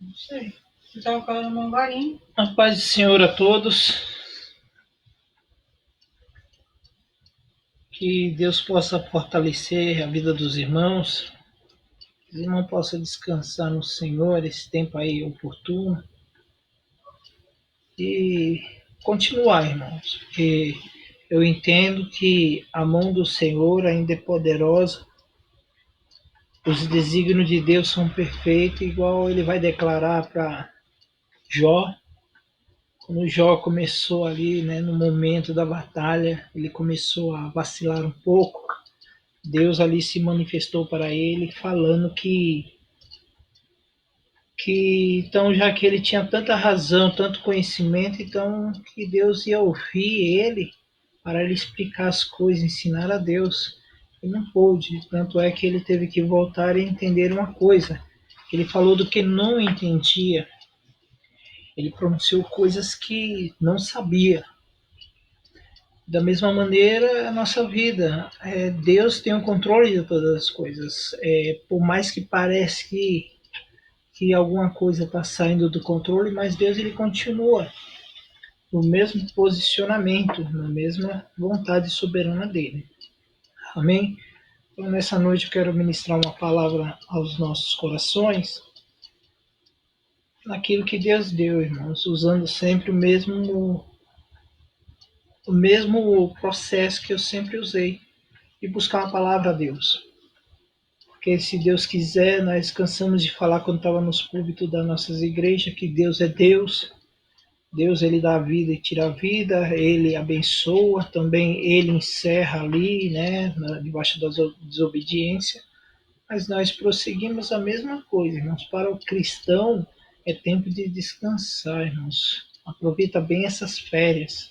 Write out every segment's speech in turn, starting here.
Não sei. Você estava falando mangarim. A paz do Senhor a todos. Que Deus possa fortalecer a vida dos irmãos. Que os irmãos possam descansar no Senhor esse tempo aí oportuno. E continuar, irmãos. Porque eu entendo que a mão do Senhor ainda é poderosa. Os desígnios de Deus são perfeitos, igual ele vai declarar para Jó. Quando Jó começou ali, né, no momento da batalha, ele começou a vacilar um pouco. Deus ali se manifestou para ele, falando que então, já que ele tinha tanta razão, tanto conhecimento, então que Deus ia ouvir ele para ele explicar as coisas, ensinar a Deus. E não pôde, tanto é que ele teve que voltar e entender uma coisa. Ele falou do que não entendia. Ele pronunciou coisas que não sabia. Da mesma maneira, a nossa vida. Deus tem o controle de todas as coisas. Por mais que pareça que alguma coisa está saindo do controle, mas Deus ele continua no mesmo posicionamento, na mesma vontade soberana dele. Amém? Então, nessa noite eu quero ministrar uma palavra aos nossos corações, naquilo que Deus deu, irmãos, usando sempre o mesmo processo que eu sempre usei, e buscar uma palavra a Deus. Porque se Deus quiser, nós cansamos de falar quando estava nos púlpitos das nossas igrejas que Deus é Deus. Deus ele dá a vida e tira a vida, ele abençoa, também ele encerra ali, né, debaixo da desobediência. Mas nós prosseguimos a mesma coisa, irmãos. Para o cristão é tempo de descansar, irmãos. Aproveita bem essas férias.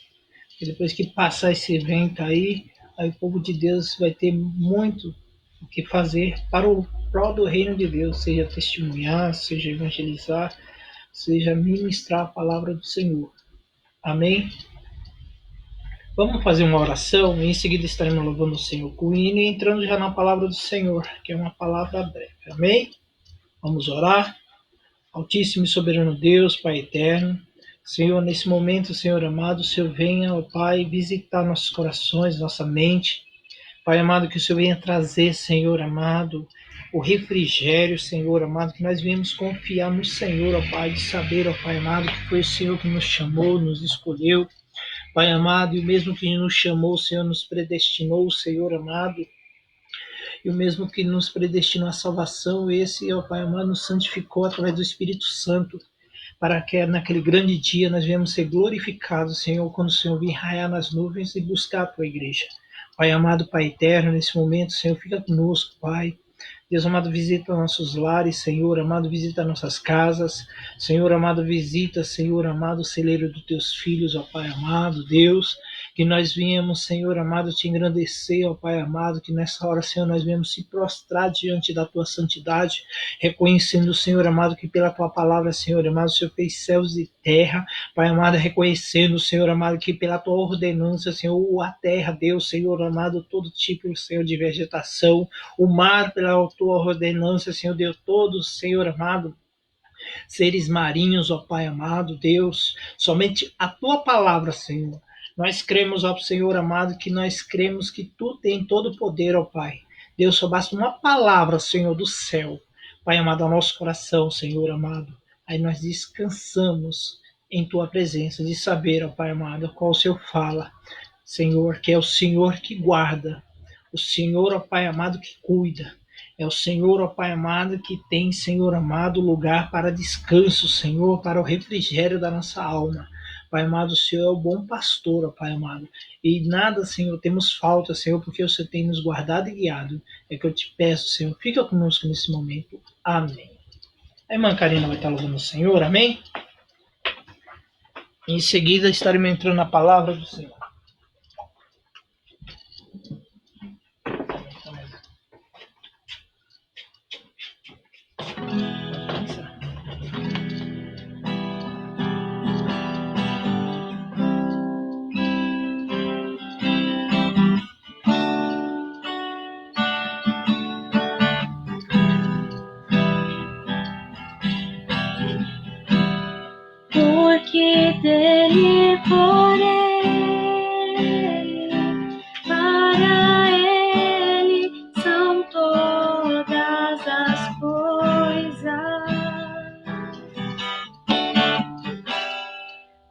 E depois que passar esse evento aí o povo de Deus vai ter muito o que fazer para o prol do reino de Deus, seja testemunhar, seja evangelizar, seja ministrar a palavra do Senhor. Amém? Vamos fazer uma oração e em seguida estaremos louvando o Senhor com o hino e entrando já na palavra do Senhor, que é uma palavra breve. Amém? Vamos orar. Altíssimo e soberano Deus, Pai eterno, Senhor, nesse momento, Senhor amado, o Senhor venha, ó Pai, visitar nossos corações, nossa mente. Pai amado, que o Senhor venha trazer, Senhor amado, o refrigério, Senhor amado, que nós viemos confiar no Senhor, ó Pai, de saber, ó Pai amado, que foi o Senhor que nos chamou, nos escolheu. Pai amado, e o mesmo que nos chamou, o Senhor nos predestinou, Senhor amado, e o mesmo que nos predestinou à salvação, esse, ó Pai amado, nos santificou através do Espírito Santo, para que naquele grande dia nós venhamos ser glorificados, Senhor, quando o Senhor vir raiar nas nuvens e buscar a tua igreja. Pai amado, Pai eterno, nesse momento, Senhor, fica conosco, Pai. Deus amado, visita nossos lares, Senhor amado, visita nossas casas. Senhor amado, visita, Senhor amado, o celeiro dos teus filhos, ó Pai amado, Deus. Que nós viemos, Senhor amado, te engrandecer, ó Pai amado, que nessa hora, Senhor, nós viemos se prostrar diante da tua santidade, reconhecendo, Senhor amado, que pela tua palavra, Senhor amado, o Senhor fez céus e terra. Pai amado, reconhecendo, Senhor amado, que pela tua ordenança, Senhor, a terra deu, Senhor amado, todo tipo, Senhor, de vegetação. O mar, pela tua ordenança, Senhor, deu todos, Senhor amado, seres marinhos, ó Pai amado, Deus. Somente a tua palavra, Senhor. Nós cremos, ó Senhor amado, que nós cremos que tu tem todo o poder, ó Pai. Deus, só basta uma palavra, Senhor, do céu. Pai amado, ao nosso coração, Senhor amado. Aí nós descansamos em tua presença, de saber, ó Pai amado, qual o Senhor fala, Senhor, que é o Senhor que guarda, o Senhor, ó Pai amado, que cuida. É o Senhor, ó Pai amado, que tem, Senhor amado, lugar para descanso, Senhor, para o refrigério da nossa alma. Pai amado, o Senhor é o bom pastor, ó Pai amado. E nada, Senhor, temos falta, Senhor, porque o Senhor tem nos guardado e guiado. É que eu te peço, Senhor, fica conosco nesse momento. Amém. A irmã Karina vai estar louvando o Senhor, amém? Em seguida estaremos entrando na palavra do Senhor. dele, por ele, para ele são todas as coisas.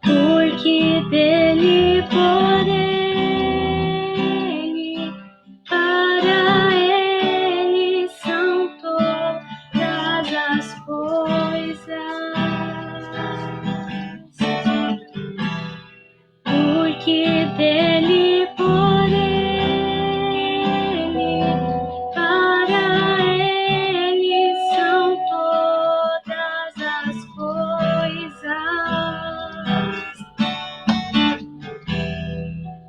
Porque dele, por ele, para ele são todas as coisas. Porque dele, por ele, para ele são todas as coisas.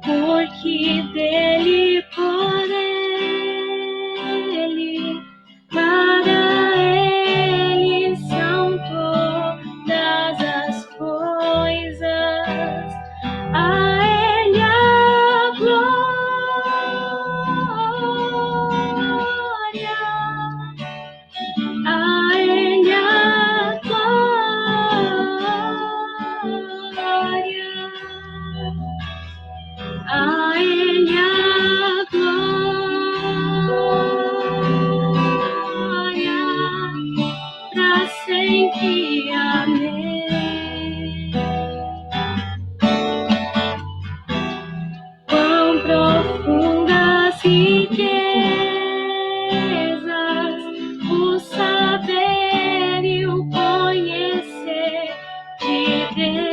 Porque dele, por ele, para ele são todas as coisas. A ele a glória, a ele a glória, a ele a glória, pra sempre. Amém. Quão profundas riquezas o saber e o conhecer de Deus.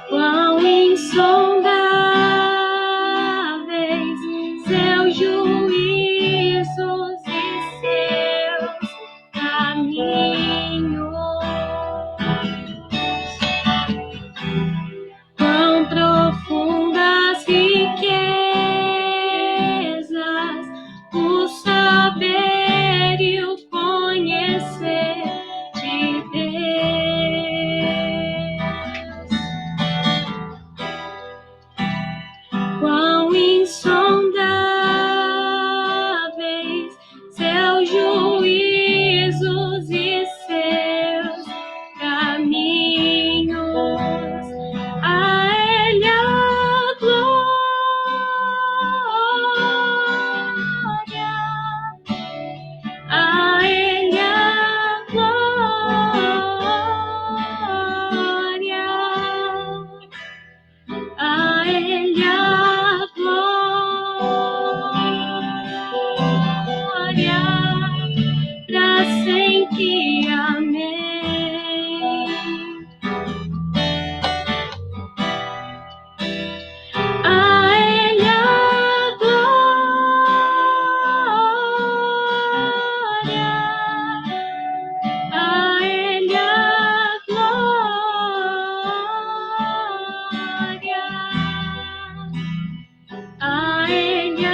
Quão insondáveis seus juízos e seus caminhos. Quão profundas riquezas o saber e o conhecer de Deus. Quão insondáveis seus juízos e seus caminhos. A ele a glória, a ele a glória, a ele a glória, pra sempre. Amém. A ele a glória, a ele a glória, a ele a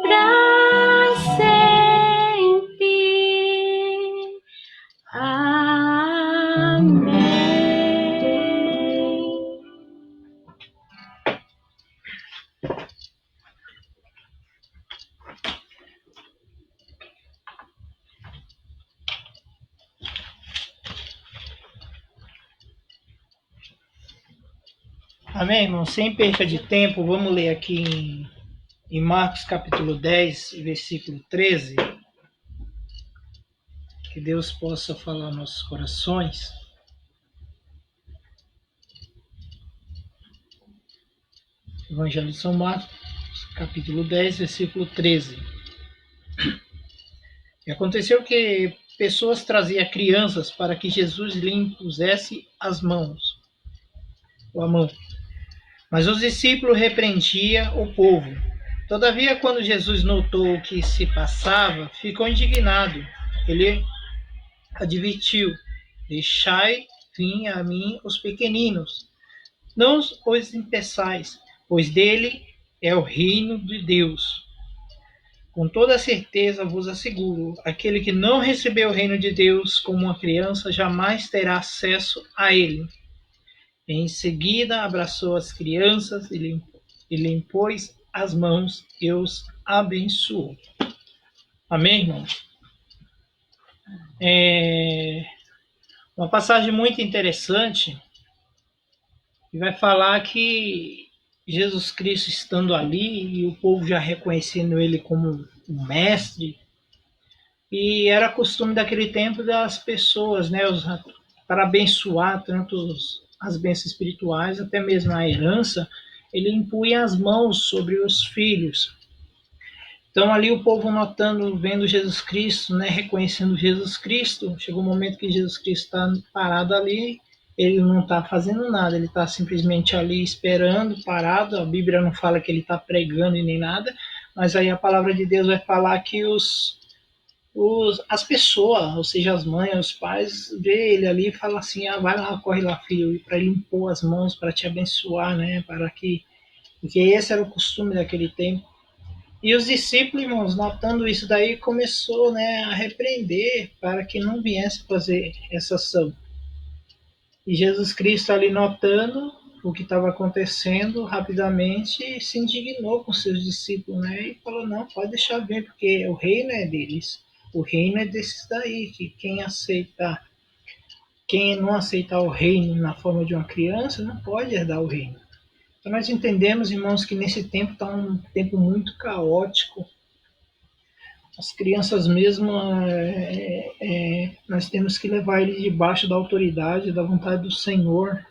pra sempre. Amém. Amém, irmão? Sem perca de tempo, vamos ler aqui em Marcos capítulo 10, versículo 13. Que Deus possa falar aos nossos corações. Evangelho de São Marcos, capítulo 10, versículo 13. E aconteceu que pessoas traziam crianças para que Jesus lhe impusesse as mãos, ou a mão. Mas os discípulos repreendiam o povo. Todavia, quando Jesus notou o que se passava, ficou indignado. Ele advertiu: deixai vim a mim os pequeninos, não os impeçais, pois dele é o reino de Deus. Com toda certeza vos asseguro, aquele que não recebeu o reino de Deus como uma criança jamais terá acesso a ele. Em seguida abraçou as crianças e lhe impôs as mãos e os abençoou. Amém, irmãos? Uma passagem muito interessante, que vai falar que Jesus Cristo estando ali e o povo já reconhecendo ele como um mestre, e era costume daquele tempo das pessoas, né, para abençoar tanto as bênçãos espirituais, até mesmo a herança, ele impunha as mãos sobre os filhos. Então ali o povo notando, vendo Jesus Cristo, né, reconhecendo Jesus Cristo, chegou um momento que Jesus Cristo está parado ali, ele não está fazendo nada, ele está simplesmente ali esperando, parado. A Bíblia não fala que ele está pregando e nem nada, mas aí a palavra de Deus vai falar que as pessoas, ou seja, as mães, os pais, vê ele ali e fala assim, vai lá, corre lá, filho, e para ele impor as mãos para te abençoar, né, porque esse era o costume daquele tempo. E os discípulos, irmãos, notando isso daí, começou, né, a repreender para que não viesse fazer essa ação. E Jesus Cristo ali notando o que estava acontecendo, rapidamente se indignou com seus discípulos, né, e falou, não, pode deixar vir, porque o reino é deles. O reino é desses daí, que quem não aceitar o reino na forma de uma criança, não pode herdar o reino. Então nós entendemos, irmãos, que nesse tempo está um tempo muito caótico. As crianças mesmo, nós temos que levar eles debaixo da autoridade, da vontade do Senhor.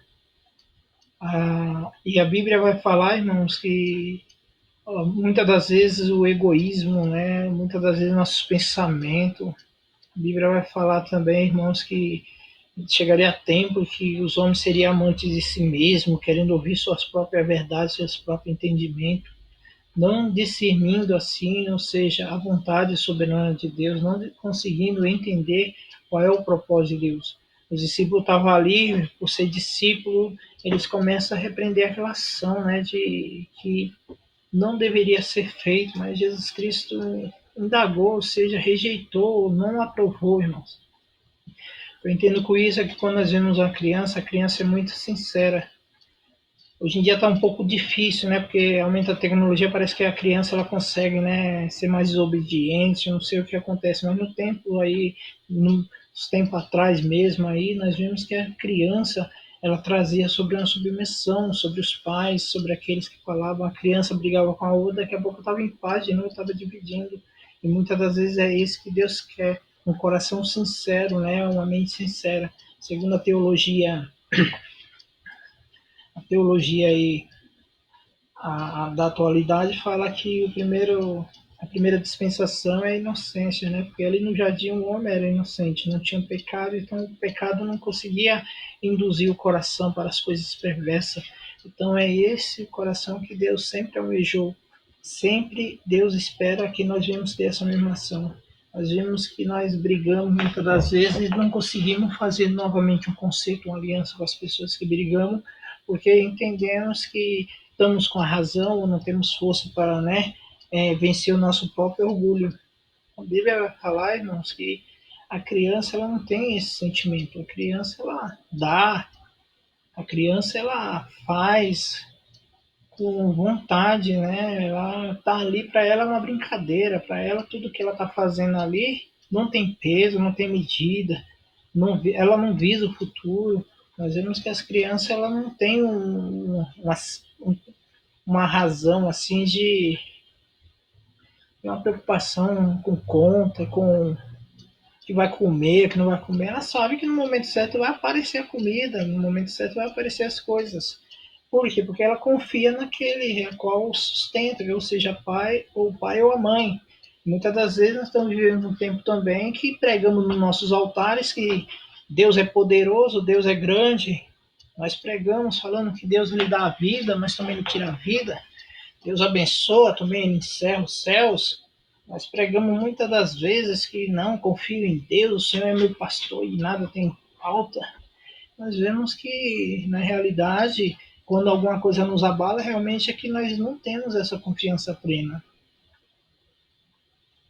E a Bíblia vai falar, irmãos, que muitas das vezes o egoísmo, né, muitas das vezes nossos pensamentos, a Bíblia vai falar também, irmãos, que chegaria tempo que os homens seriam amantes de si mesmos, querendo ouvir suas próprias verdades, seus próprios entendimentos, não discernindo assim, ou seja, a vontade soberana de Deus, não conseguindo entender qual é o propósito de Deus. Os discípulos estavam ali, por ser discípulo, eles começam a repreender aquela ação, né, de que não deveria ser feito, mas Jesus Cristo indagou, ou seja, rejeitou, não aprovou, irmãos. Eu entendo com isso é que quando nós vemos uma criança, a criança é muito sincera. Hoje em dia está um pouco difícil, né? Porque aumenta a tecnologia, parece que a criança ela consegue, né, ser mais desobediente, não sei o que acontece, mas no tempo aí, nos tempos atrás mesmo aí, nós vimos que a criança ela trazia sobre uma submissão, sobre os pais, sobre aqueles que falavam, a criança brigava com a outra, daqui a pouco estava em paz, de novo estava dividindo. E muitas das vezes é isso que Deus quer, um coração sincero, né, uma mente sincera. Segundo a teologia aí da atualidade fala que a primeira dispensação é a inocência, né? Porque ali no jardim o homem era inocente, não tinha pecado, então o pecado não conseguia induzir o coração para as coisas perversas. Então é esse o coração que Deus sempre almejou. Sempre Deus espera que nós venhamos ter essa mesma ação. Nós vemos que nós brigamos muitas das vezes e não conseguimos fazer novamente um conceito, uma aliança com as pessoas que brigamos, porque entendemos que estamos com a razão, ou não temos força para, né, vencer o nosso próprio orgulho. A Bíblia vai falar, irmãos, que a criança ela não tem esse sentimento. A criança ela dá, a criança ela faz com vontade, né? Ela tá ali, para ela é uma brincadeira, para ela tudo que ela tá fazendo ali não tem peso, não tem medida, ela não visa o futuro. Nós vemos que as crianças ela não têm uma razão assim de uma preocupação com conta, com que vai comer, que não vai comer. Ela sabe que no momento certo vai aparecer a comida, no momento certo vai aparecer as coisas. Por quê? Porque ela confia naquele a qual sustenta, ou seja, o pai ou a mãe. Muitas das vezes nós estamos vivendo um tempo também que pregamos nos nossos altares que Deus é poderoso, Deus é grande. Nós pregamos falando que Deus lhe dá a vida, mas também lhe tira a vida. Deus abençoa, também ele encerra os céus. Nós pregamos muitas das vezes que não confio em Deus, o Senhor é meu pastor e nada tem falta. nós vemos que, na realidade, quando alguma coisa nos abala, realmente é que nós não temos essa confiança plena.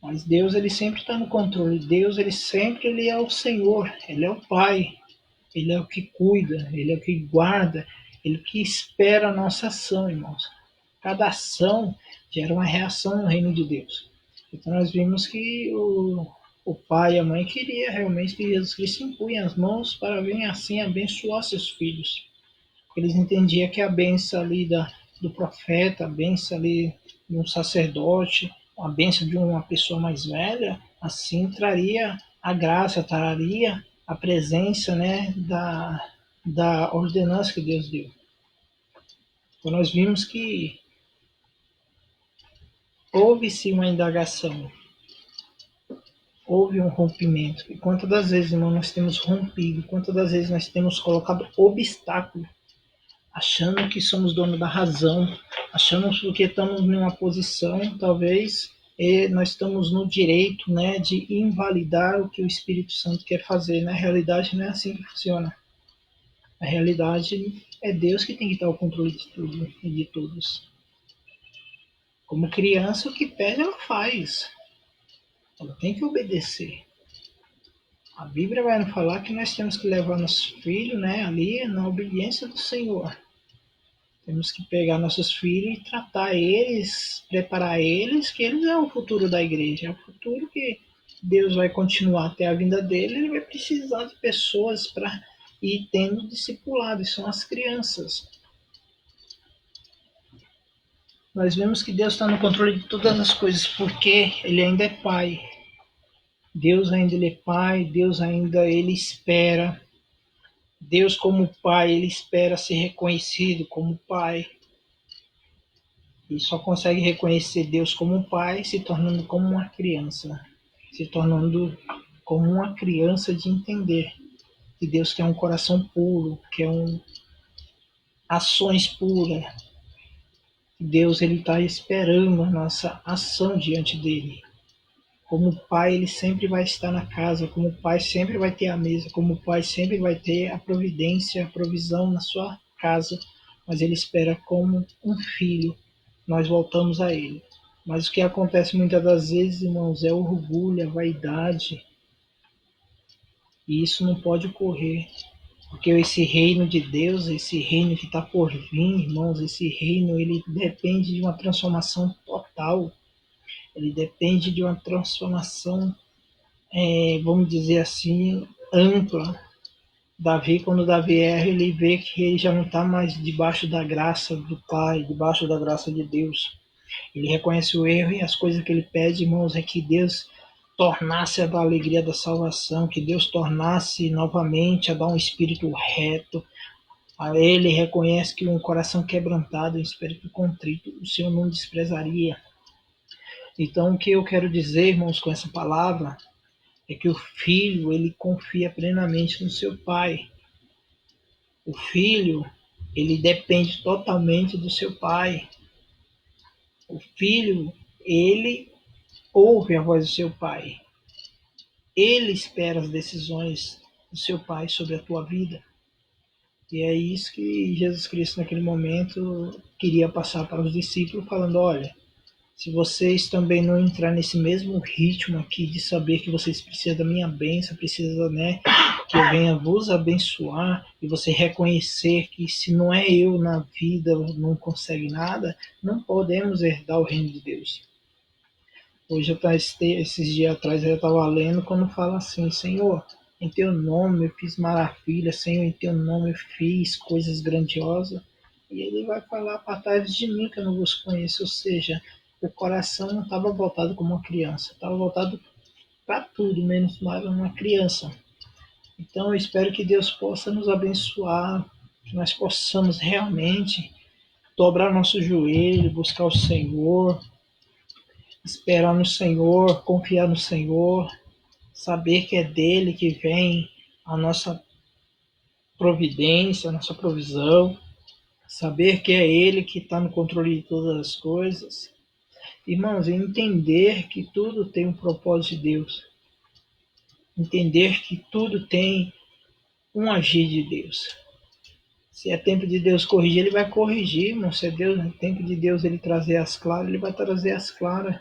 Mas Deus, ele sempre está no controle. Deus, ele é o Senhor, ele é o Pai, ele é o que cuida, ele é o que guarda, ele que espera a nossa ação, irmãos. Cada ação gera uma reação no reino de Deus. Então nós vimos que o pai e a mãe queria realmente que Jesus Cristo impunha as mãos para vir assim abençoar seus filhos. Eles entendiam que a benção ali do profeta, a benção ali de um sacerdote, a benção de uma pessoa mais velha, assim traria a graça, traria a presença, né, da ordenança que Deus deu. Então nós vimos que houve-se uma indagação, houve um rompimento. E quantas das vezes, irmão, nós temos rompido, quantas das vezes nós temos colocado obstáculo, achando que somos dono da razão, achando que estamos em uma posição, talvez, nós estamos no direito, né, de invalidar o que o Espírito Santo quer fazer. Na realidade, não é assim que funciona. Na realidade, é Deus que tem que estar ao controle de tudo e de todos. Como criança, o que pede, ela faz. Ela tem que obedecer. A Bíblia vai nos falar que nós temos que levar nossos filhos, né, ali na obediência do Senhor. Temos que pegar nossos filhos e tratar eles, preparar eles, que eles é o futuro da igreja, é o futuro que Deus vai continuar até a vinda dele. Ele vai precisar de pessoas para ir tendo discipulado, e são as crianças. Nós vemos que Deus está no controle de todas as coisas, porque Ele ainda é Pai. Deus ainda ele é Pai, Deus ainda ele espera. Deus como Pai, ele espera ser reconhecido como Pai. E só consegue reconhecer Deus como Pai se tornando como uma criança. Se tornando como uma criança de entender que Deus quer um coração puro, quer ações puras. Deus ele está esperando a nossa ação diante dele. Como pai, ele sempre vai estar na casa, como pai sempre vai ter a mesa, como pai sempre vai ter a providência, a provisão na sua casa, mas ele espera como um filho. Nós voltamos a ele. Mas o que acontece muitas das vezes, irmãos, é o orgulho, a vaidade. E isso não pode ocorrer. Porque esse reino de Deus, esse reino que está por vir, irmãos, esse reino ele depende de uma transformação total. Ele depende de uma transformação, vamos dizer assim, ampla. Davi, quando Davi erra, ele vê que ele já não está mais debaixo da graça do Pai, debaixo da graça de Deus. Ele reconhece o erro e as coisas que ele pede, irmãos, é que Deus tornasse a alegria da salvação, que Deus tornasse novamente a dar um espírito reto. A ele reconhece que um coração quebrantado, um espírito contrito, o Senhor não desprezaria. Então, o que eu quero dizer, irmãos, com essa palavra, é que o filho, ele confia plenamente no seu pai. O filho, ele depende totalmente do seu pai. O filho, ele ouve a voz do seu pai. Ele espera as decisões do seu pai sobre a tua vida. E é isso que Jesus Cristo, naquele momento, queria passar para os discípulos, falando: olha, se vocês também não entrar nesse mesmo ritmo aqui de saber que vocês precisam da minha bênção, precisam, né, que eu venha vos abençoar, e você reconhecer que se não é eu na vida, não consegue nada, não podemos herdar o reino de Deus. Hoje, esses dias atrás, eu estava lendo quando fala assim: Senhor, em teu nome eu fiz maravilha, Senhor, em teu nome eu fiz coisas grandiosas. E ele vai falar: para trás de mim que eu não vos conheço. Ou seja, o coração não estava voltado como uma criança, estava voltado para tudo, menos para uma criança. Então eu espero que Deus possa nos abençoar, que nós possamos realmente dobrar nosso joelho, buscar o Senhor, esperar no Senhor, confiar no Senhor, saber que é dele que vem a nossa providência, a nossa provisão, saber que é ele que está no controle de todas as coisas. Irmãos, entender que tudo tem um propósito de Deus. Entender que tudo tem um agir de Deus. Se é tempo de Deus corrigir, ele vai corrigir, irmão. Se é tempo de Deus ele trazer as claras, ele vai trazer as claras.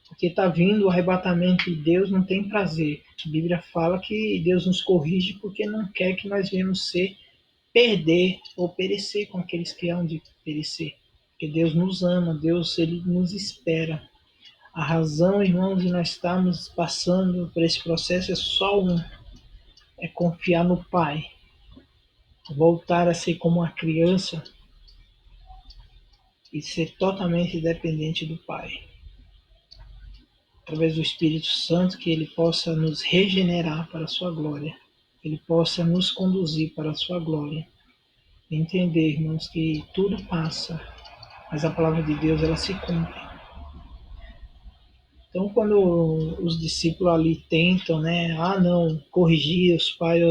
Porque está vindo o arrebatamento e Deus não tem prazer. A Bíblia fala que Deus nos corrige porque não quer que nós venhamos perder ou perecer com aqueles que hão de perecer. Porque Deus nos ama, Deus ele nos espera. A razão, irmãos, de nós estarmos passando por esse processo é só é confiar no Pai. Voltar a ser como uma criança e ser totalmente dependente do Pai. Através do Espírito Santo, que ele possa nos regenerar para a sua glória. Ele possa nos conduzir para a sua glória. Entender, irmãos, que tudo passa, mas a palavra de Deus ela se cumpre. Então, quando os discípulos ali tentam, né, não, corrigir os pais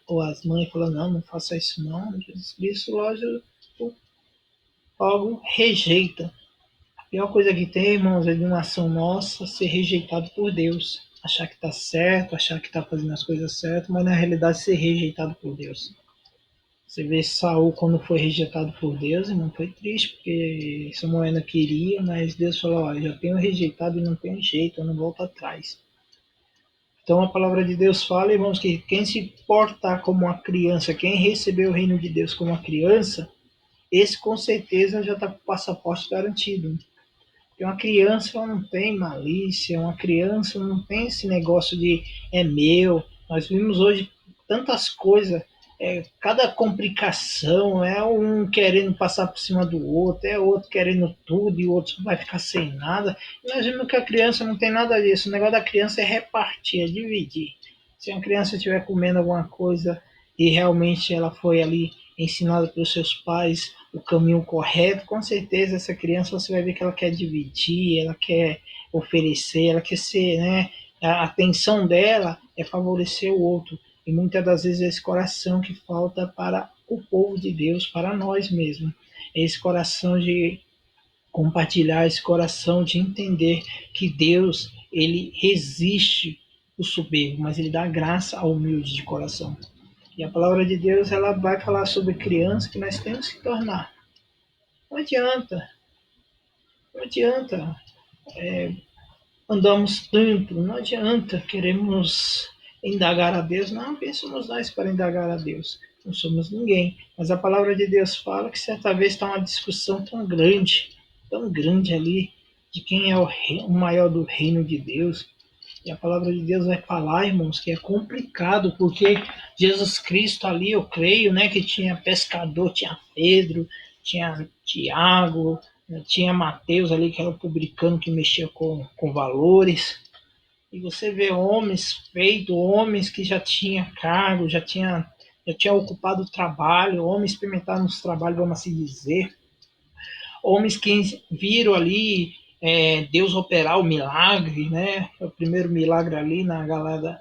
ou as mães, falam, não faça isso não, Jesus Cristo, logo rejeita. A pior coisa que tem, irmãos, é de uma ação nossa ser rejeitado por Deus. Achar que está certo, achar que está fazendo as coisas certas, mas na realidade ser rejeitado por Deus. Você vê Saul quando foi rejeitado por Deus, e não foi triste, porque Samuel não queria, mas Deus falou, já tenho rejeitado e não tem jeito, eu não volto atrás. Então a palavra de Deus fala, irmãos, que quem se portar como uma criança, quem recebeu o reino de Deus como uma criança, esse com certeza já está com o passaporte garantido. Porque uma criança ela não tem malícia, uma criança não tem esse negócio de é meu. Nós vimos hoje tantas coisas, cada complicação, é um querendo passar por cima do outro, é outro querendo tudo e o outro vai ficar sem nada. E nós vimos que a criança não tem nada disso. O negócio da criança é repartir, é dividir. Se uma criança estiver comendo alguma coisa e realmente ela foi ali ensinada pelos seus pais o caminho correto, com certeza essa criança você vai ver que ela quer dividir, ela quer oferecer, ela quer ser, né? A atenção dela é favorecer o outro. E muitas das vezes é esse coração que falta para o povo de Deus, para nós mesmos. É esse coração de compartilhar, esse coração de entender que Deus, ele resiste o soberbo, mas ele dá graça ao humilde de coração. E a palavra de Deus ela vai falar sobre criança que nós temos que tornar. Não adianta. Não adianta. Andamos tanto, não adianta. Queremos indagar a Deus. Não, quem somos nós para indagar a Deus? Não somos ninguém. Mas a palavra de Deus fala que certa vez está uma discussão tão grande ali, de quem é o maior do reino de Deus. E a palavra de Deus vai falar, irmãos, que é complicado, porque Jesus Cristo ali, eu creio, né, que tinha pescador, tinha Pedro, tinha Tiago, tinha Mateus ali, que era o publicano que mexia com valores. E você vê homens feitos, homens que já tinham cargo, já tinha ocupado o trabalho, homens experimentaram nos trabalhos, vamos assim dizer. Homens que viram ali Deus operar o milagre, né? O primeiro milagre ali na galera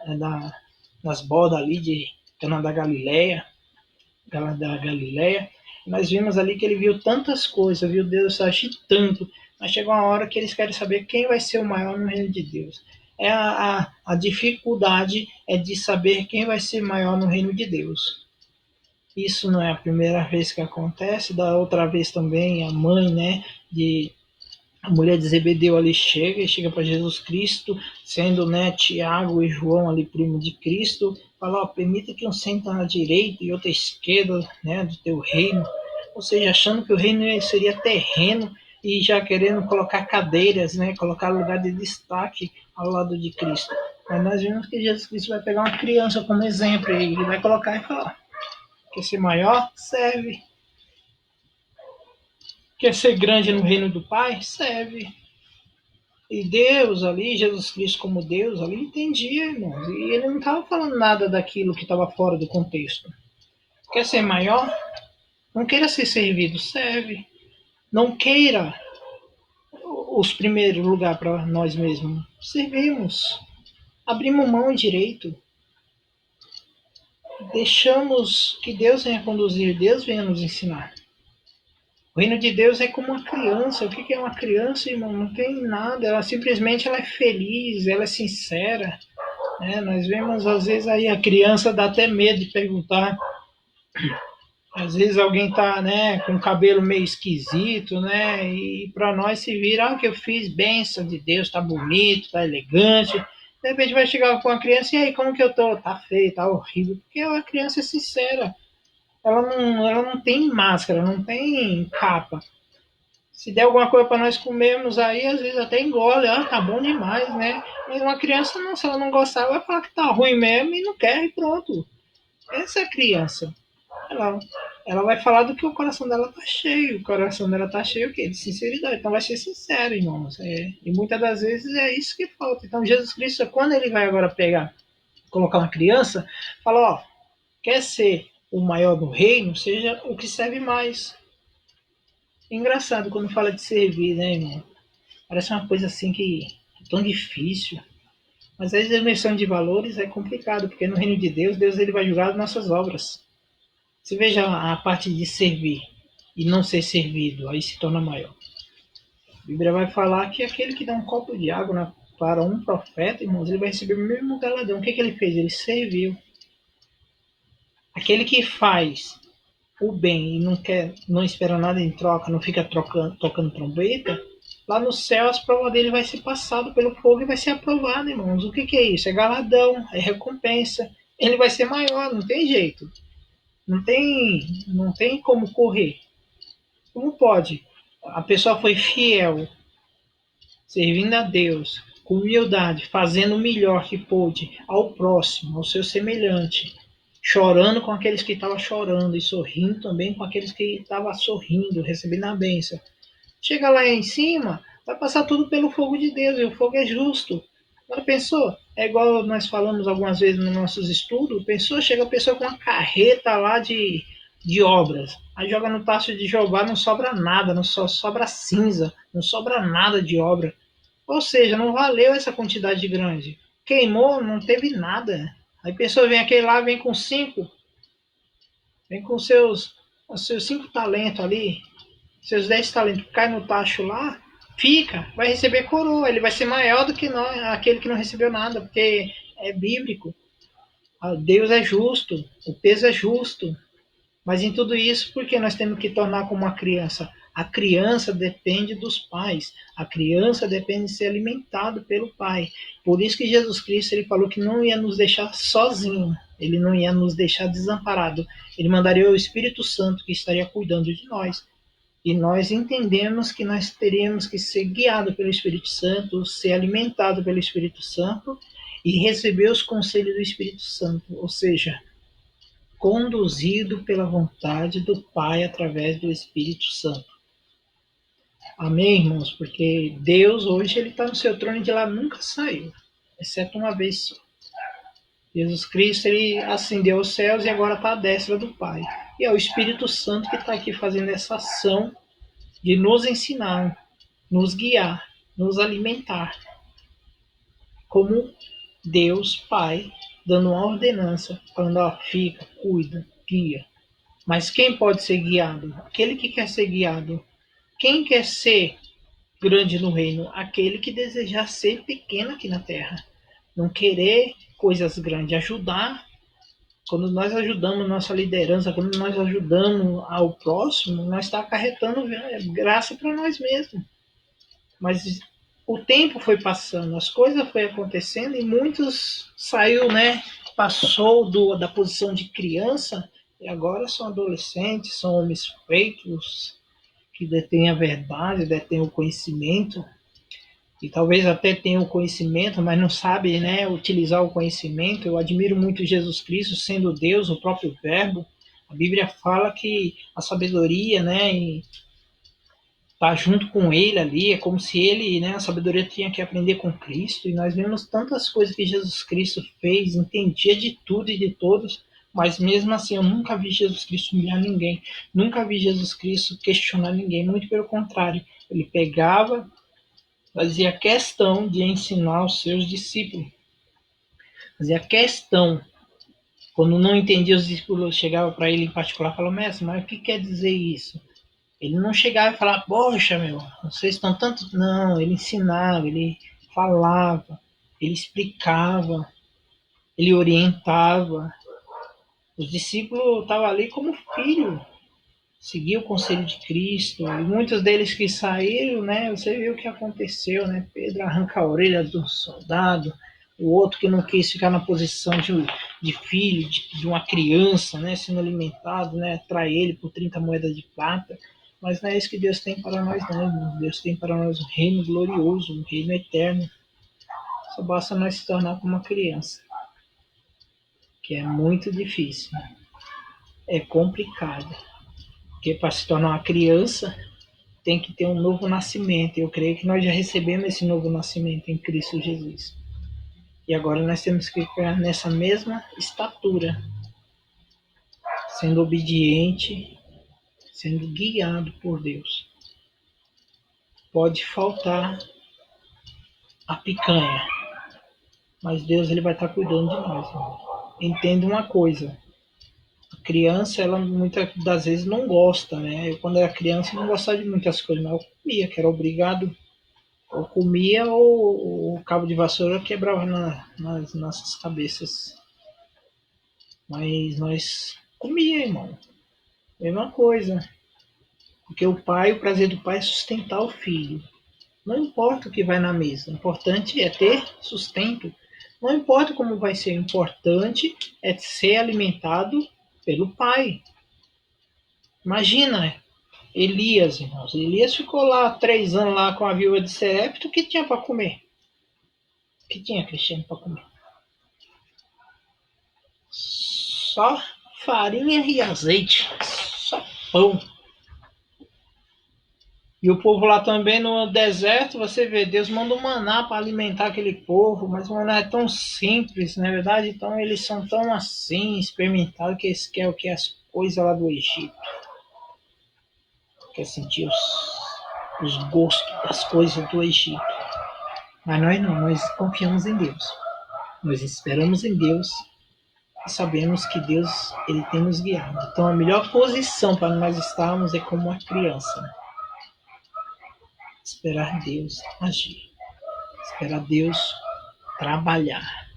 nas bodas ali de Cana da Galileia, nós vimos ali que ele viu tantas coisas, viu Deus agir tanto, mas chegou uma hora que eles querem saber quem vai ser o maior no reino de Deus. A dificuldade é de saber quem vai ser maior no reino de Deus. Isso não é a primeira vez que acontece, da outra vez também a mãe, né, a mulher de Zebedeu ali chega para Jesus Cristo, sendo, né, Tiago e João ali primo de Cristo, fala, permita que um senta na direita e outro à esquerda, né, do teu reino, ou seja, achando que o reino seria terreno e já querendo colocar cadeiras, né, colocar lugar de destaque ao lado de Cristo. Mas nós vimos que Jesus Cristo vai pegar uma criança como exemplo e ele vai colocar e falar, quer ser maior? Serve. Quer ser grande no reino do Pai? Serve. E Deus ali, Jesus Cristo como Deus ali, entendia, irmãos. E ele não estava falando nada daquilo que estava fora do contexto. Quer ser maior? Não queira ser servido, serve. Não queira os primeiros lugares para nós mesmos. Servimos. Abrimos mão direito. Deixamos que Deus venha conduzir, Deus venha nos ensinar. O reino de Deus é como uma criança. O que é uma criança, irmão? Não tem nada. Ela simplesmente é feliz, ela é sincera. Nós vemos, às vezes, aí a criança dá até medo de perguntar. Às vezes alguém tá, né, com o cabelo meio esquisito, né, e para nós se vira, que eu fiz, bênção de Deus, tá bonito, tá elegante. De repente vai chegar com a criança, e aí, como que eu tô? Tá feio, tá horrível. Porque a criança é sincera. Ela não tem máscara, não tem capa. Se der alguma coisa para nós comermos aí, às vezes até engole, tá bom demais, né? Mas uma criança, não, se ela não gostar, vai falar que tá ruim mesmo e não quer e pronto. Essa é a criança. Ela, ela vai falar do que o coração dela tá cheio. O coração dela tá cheio o quê? De sinceridade. Então vai ser sincero, irmãos. E muitas das vezes é isso que falta. Então Jesus Cristo, quando ele vai agora pegar, colocar uma criança, fala, ó, quer ser o maior do reino, seja o que serve mais. Engraçado quando fala de servir, né, irmão? Parece uma coisa assim que é tão difícil. Mas a inversão de valores é complicado, porque no reino de Deus, Deus ele vai julgar as nossas obras. Você veja a parte de servir e não ser servido, aí se torna maior. A Bíblia vai falar que aquele que dá um copo de água para um profeta, irmãos, ele vai receber o mesmo galadão. O que ele fez? Ele serviu. Aquele que faz o bem e não espera nada em troca, não fica tocando trombeta, lá no céu as provas dele vai ser passado pelo fogo e vai ser aprovado, irmãos. O que é isso? É galadão, é recompensa. Ele vai ser maior, não tem jeito. Não tem como correr. Como pode? A pessoa foi fiel, servindo a Deus, com humildade, fazendo o melhor que pôde ao próximo, ao seu semelhante, chorando com aqueles que estavam chorando e sorrindo também com aqueles que estavam sorrindo, recebendo a bênção. Chega lá em cima, vai passar tudo pelo fogo de Deus, e o fogo é justo. Agora pensou? É igual nós falamos algumas vezes nos nossos estudos, pensou, chega a pessoa com uma carreta lá de obras, aí joga no tacho de Jeová, não sobra nada, não só sobra cinza, não sobra nada de obra. Ou seja, não valeu essa quantidade grande. Queimou, não teve nada. Aí a pessoa vem aquele lá, vem com cinco, vem com os seus 5 talentos ali, seus 10 talentos, cai no tacho lá, vai receber coroa, ele vai ser maior do que nós, aquele que não recebeu nada, porque é bíblico. Deus é justo, o peso é justo. Mas em tudo isso, por que nós temos que tornar como uma criança? A criança depende dos pais. A criança depende de ser alimentado pelo pai. Por isso que Jesus Cristo ele falou que não ia nos deixar sozinho. Ele não ia nos deixar desamparado. Ele mandaria o Espírito Santo que estaria cuidando de nós. E nós entendemos que nós teríamos que ser guiados pelo Espírito Santo, ser alimentado pelo Espírito Santo e receber os conselhos do Espírito Santo. Ou seja, conduzido pela vontade do Pai através do Espírito Santo. Amém, irmãos? Porque Deus hoje ele está no seu trono e de lá nunca saiu, exceto uma vez só. Jesus Cristo ele ascendeu aos céus e agora está à destra do Pai. E é o Espírito Santo que está aqui fazendo essa ação de nos ensinar, nos guiar, nos alimentar, como Deus Pai dando uma ordenança, falando, ó, fica, cuida, guia. Mas quem pode ser guiado? Aquele que quer ser guiado. Quem quer ser grande no reino? Aquele que desejar ser pequeno aqui na terra. Não querer coisas grandes. Ajudar. Quando nós ajudamos nossa liderança, quando nós ajudamos ao próximo, nós está acarretando graça para nós mesmos. Mas o tempo foi passando, as coisas foi acontecendo e muitos saiu, né? Passou da posição de criança e agora são adolescentes, são homens feitos, que detêm a verdade, detêm o conhecimento, e talvez até tenham o conhecimento, mas não sabem, né, utilizar o conhecimento. Eu admiro muito Jesus Cristo, sendo Deus, o próprio Verbo. A Bíblia fala que a sabedoria, né, tá junto com ele ali, é como se ele, né, a sabedoria tinha que aprender com Cristo, e nós vemos tantas coisas que Jesus Cristo fez, entendia de tudo e de todos, mas mesmo assim eu nunca vi Jesus Cristo humilhar ninguém, nunca vi Jesus Cristo questionar ninguém, muito pelo contrário, ele pegava, fazia questão de ensinar os seus discípulos, fazia questão, quando não entendia os discípulos, chegava para ele em particular e falava, mestre, mas o que quer dizer isso? Ele não chegava e falava, poxa, meu, vocês estão tanto. Não, ele ensinava, ele falava, ele explicava. ele orientava. Os discípulos estavam ali como filho, seguiam o conselho de Cristo, e muitos deles que saíram, né, você viu o que aconteceu, né? Pedro arranca a orelha do soldado, o outro que não quis ficar na posição de filho, de uma criança, né, sendo alimentado, né, trai ele por 30 moedas de prata. Mas não é isso que Deus tem para nós, não, irmão. Deus tem para nós um reino glorioso, um reino eterno. Só basta nós se tornar como uma criança, que é muito difícil, né? É complicado. Porque para se tornar uma criança, tem que ter um novo nascimento. Eu creio que nós já recebemos esse novo nascimento em Cristo Jesus. E agora nós temos que ficar nessa mesma estatura, sendo obediente, sendo guiado por Deus. Pode faltar a picanha, mas Deus ele vai estar cuidando de nós. Irmão. Entenda uma coisa. A criança, ela muitas das vezes não gosta, né? Eu, quando era criança, não gostava de muitas coisas, mas eu comia, que era obrigado. Ou comia ou o cabo de vassoura quebrava nas nossas cabeças. Mas nós comia, irmão. Mesma coisa. Porque o prazer do pai é sustentar o filho. Não importa o que vai na mesa. O importante é ter sustento. Não importa como vai ser. O importante é ser alimentado pelo pai. Imagina, Elias, irmãos. Elias ficou lá 3 anos lá com a viúva de Serepta. O que tinha para comer? O que tinha, Cristiano, para comer? Só farinha e azeite. Só pão. E o povo lá também no deserto, você vê, Deus manda um maná para alimentar aquele povo, mas o maná é tão simples, não é verdade? Então eles são tão assim, experimentados, que eles querem o que? As coisas lá do Egito. Quer sentir os gostos das coisas do Egito. Mas nós não, nós confiamos em Deus. Nós esperamos em Deus e sabemos que Deus ele tem nos guiado. Então a melhor posição para nós estarmos é como uma criança. Né? Esperar Deus agir. Esperar Deus trabalhar.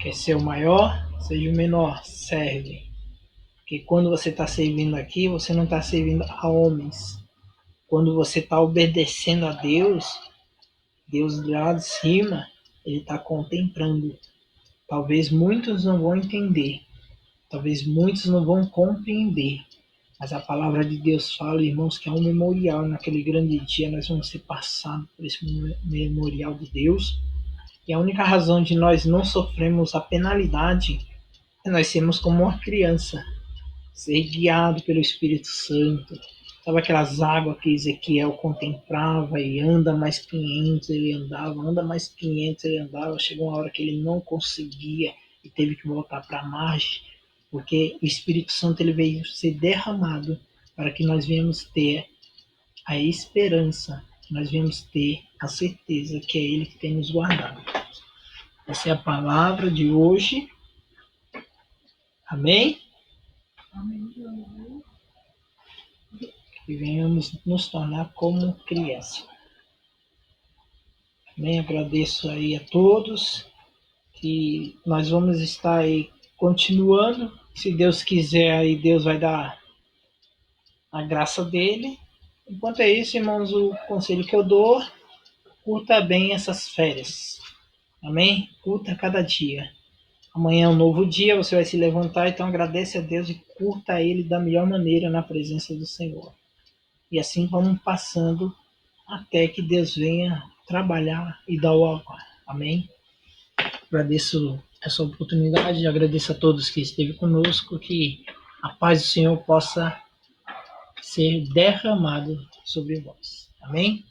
Quer ser o maior, seja o menor, serve. Porque quando você está servindo aqui, você não está servindo a homens. Quando você está obedecendo a Deus, Deus lá de cima, ele está contemplando. Talvez muitos não vão entender. Talvez muitos não vão compreender. Mas a palavra de Deus fala, irmãos, que é um memorial. Naquele grande dia nós vamos ser passados por esse memorial de Deus. E a única razão de nós não sofrermos a penalidade é nós sermos como uma criança. Ser guiado pelo Espírito Santo. Sabe aquelas águas que Ezequiel contemplava e anda mais 500 ele andava, anda mais 500 ele andava. Chegou uma hora que ele não conseguia e teve que voltar para a margem. Porque o Espírito Santo ele veio ser derramado para que nós venhamos ter a esperança, nós venhamos ter a certeza que é Ele que tem nos guardado. Essa é a palavra de hoje. Amém? Amém. Que venhamos nos tornar como criança. Amém? Agradeço aí a todos. Que nós vamos estar aí continuando. Se Deus quiser, aí Deus vai dar a graça dele. Enquanto é isso, irmãos, o conselho que eu dou, curta bem essas férias. Amém? Curta cada dia. Amanhã é um novo dia, você vai se levantar, então agradece a Deus e curta ele da melhor maneira na presença do Senhor. E assim vamos passando até que Deus venha trabalhar e dar o alvo. Amém? Agradeço essa oportunidade, agradeço a todos que esteve conosco, que a paz do Senhor possa ser derramado sobre vós. Amém?